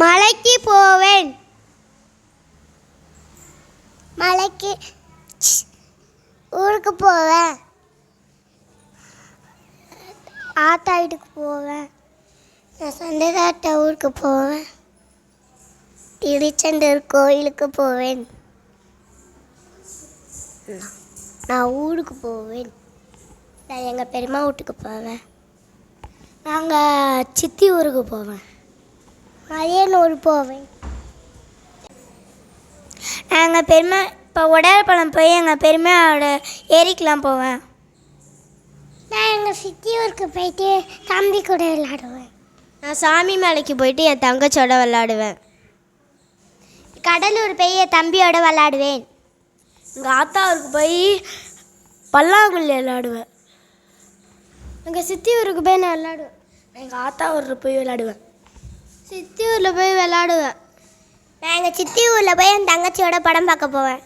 மலைக்கு போவேன். மலைக்கு ஊருக்கு போவேன். ஆத்தா வீட்டுக்கு போவேன். நான் சொந்ததாட்ட ஊருக்கு போவேன். திருச்செந்தூர் கோயிலுக்கு போவேன். நான் ஊருக்கு போவேன். நான் எங்கள் பெரியம்மா வீட்டுக்கு போவேன். நாங்கள் சித்தி ஊருக்கு போவேன். அரியனூர் போவேன். நாங்கள் பெரியம்மா இப்போ உடையார்பாளையம் போய் எங்கள் பெரியம்மாவோட ஏரிக்கெலாம் போவேன். நான் எங்கள் சித்தி ஊருக்கு போயிட்டு தம்பி கூட விளையாடுவேன். நான் சாமி மலைக்கு போயிட்டு என் தங்கச்சியோட விளையாடுவேன். கடலூர் போய் என் தம்பியோட விளையாடுவேன். எங்கள் ஆத்தாவுக்கு போய் பல்லாங்குழி விளையாடுவேன். எங்கள் சித்தி ஊருக்கு போய் நான் விளையாடுவேன். எங்கள் ஆத்தா ஊரில் போய் விளையாடுவேன். சித்தி ஊரில் போய் விளையாடுவேன். நான் எங்கள் சித்தி ஊரில் போய் என் தங்கச்சியோட படம் பார்க்க போவேன்.